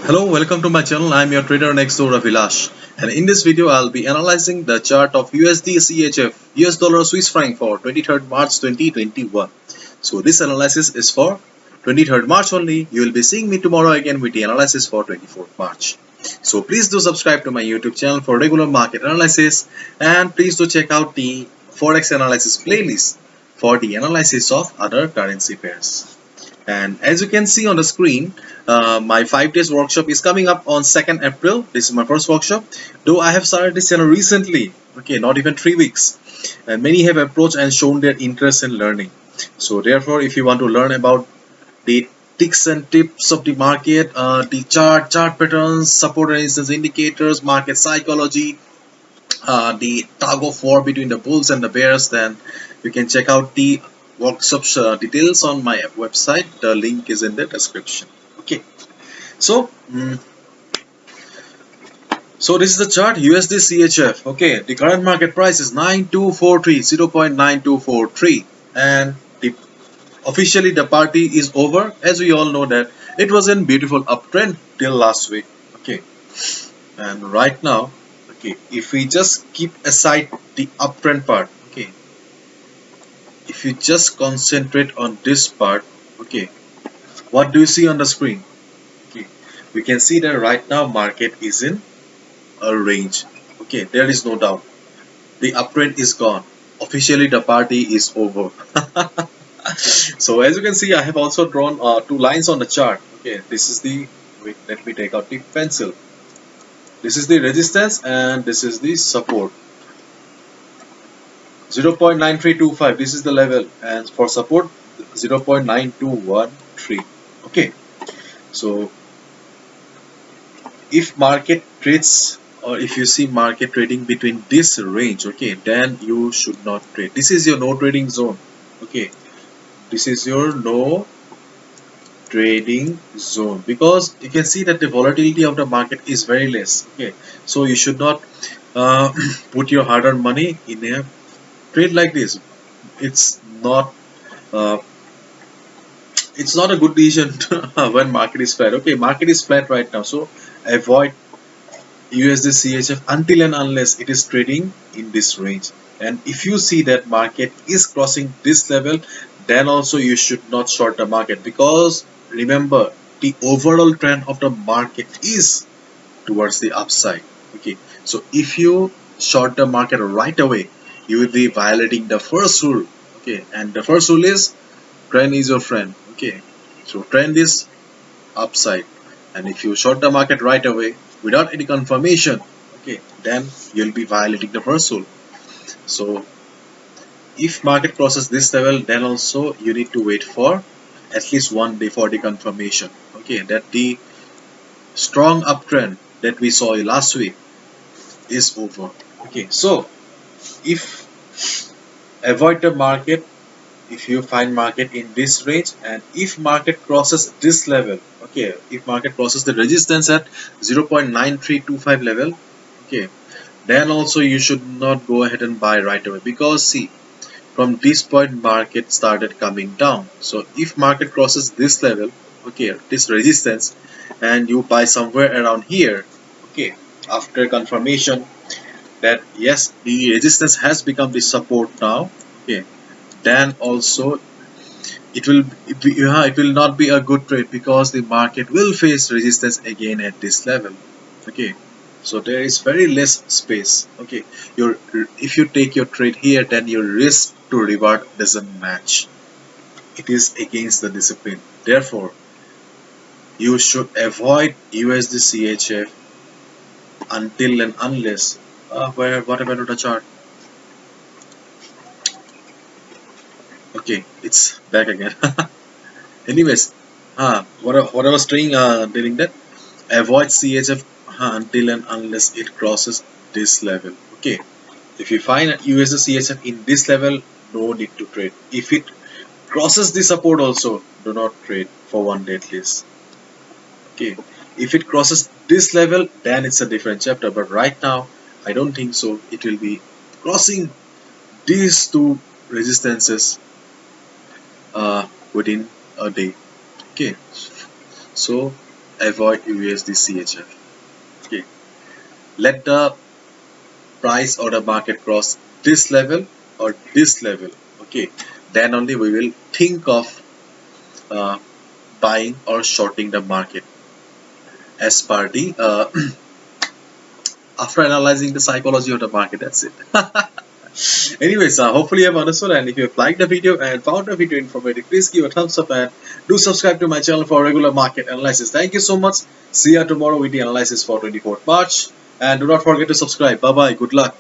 Hello, welcome to my channel. I'm your trader next door Vilash, and in this video I'll be analyzing the chart of USD CHF US dollar Swiss franc for 23rd March 2021. So this analysis is for 23rd March only. You will be seeing me tomorrow again with the analysis for 24th March. So please do subscribe to my YouTube channel for regular market analysis, and please do check out the Forex analysis playlist for the analysis of other currency pairs. And as you can see on the screen, my 5 days workshop is coming up on 2nd April. This is my first workshop, though I have started this channel recently, okay, not even 3 weeks, and many have approached and shown their interest in learning. So therefore, if you want to learn about the ticks and tips of the market, the chart patterns, support and resistance indicators, market psychology, the tug of war between the bulls and the bears, then you can check out the workshops details on my website. The link is in the description. Okay, so so this is the chart USD CHF. Okay, the current market price is 9243, 0.9243, and officially the party is over, as we all know that it was in beautiful uptrend till last week. Okay, and right now, okay, if we just keep aside the uptrend part, okay, if you just concentrate on this part, okay, what do you see on the screen? Okay, we can see that right now market is in a range. Okay, there is no doubt the uptrend is gone, officially the party is over. So as you can see, I have also drawn two lines on the chart. Okay, this is the, wait, let me take out the pencil. This is the resistance and this is the support. 0.9325, this is the level, and for support 0.9213. Okay, so if market trades, or if you see market trading between this range, okay, then you should not trade. This is your no trading zone. Okay, this is your no trading zone, because you can see that the volatility of the market is very less. Okay, so you should not put your hard-earned money in a trade like this. It's not uh, it's not a good decision when market is flat. Okay, market is flat right now, so avoid USD CHF until and unless it is trading in this range. And if you see that market is crossing this level, then also you should not short the market, because remember, the overall trend of the market is towards the upside. Okay, so if you short the market right away, you will be violating the first rule. Okay, and the first rule is trend is your friend. Okay, so trend is upside, and if you short the market right away without any confirmation, okay, then you'll be violating the first rule. So if market crosses this level, then also you need to wait for at least 1 day for the confirmation, okay, that the strong uptrend that we saw last week is over. Okay, so if avoid the market, if you find market in this range, and if market crosses this level, okay, if market crosses the resistance at 0.9325 level, okay, then also you should not go ahead and buy right away, because see, from this point market started coming down. So if market crosses this level, okay, this resistance, and you buy somewhere around here, okay, after confirmation that yes, the resistance has become the support now, okay, then also it will not be a good trade, because the market will face resistance again at this level. Okay, so there is very less space. Okay, your if you take your trade here, then your risk to reward doesn't match. It is against the discipline. Therefore, you should avoid USD CHF until and unless where what about the chart? Okay, it's back again. Anyways, what I was saying during that, avoid CHF until and unless it crosses this level. Okay, if you find USD CHF in this level, no need to trade. If it crosses the support also, do not trade for 1 day at least. Okay, if it crosses this level, then it's a different chapter, but right now I don't think so. It will be crossing these two resistances within a day. Okay, so avoid USD CHF. Okay, let the price or the market cross this level or this level. Okay, then only we will think of uh, buying or shorting the market as per the after analyzing the psychology of the market. That's it. Anyways, hopefully you have understood, and if you have liked the video and found the video informative, please give a thumbs up and do subscribe to my channel for regular market analysis. Thank you so much. See you tomorrow with the analysis for 24th March, and do not forget to subscribe. Bye bye. Good luck.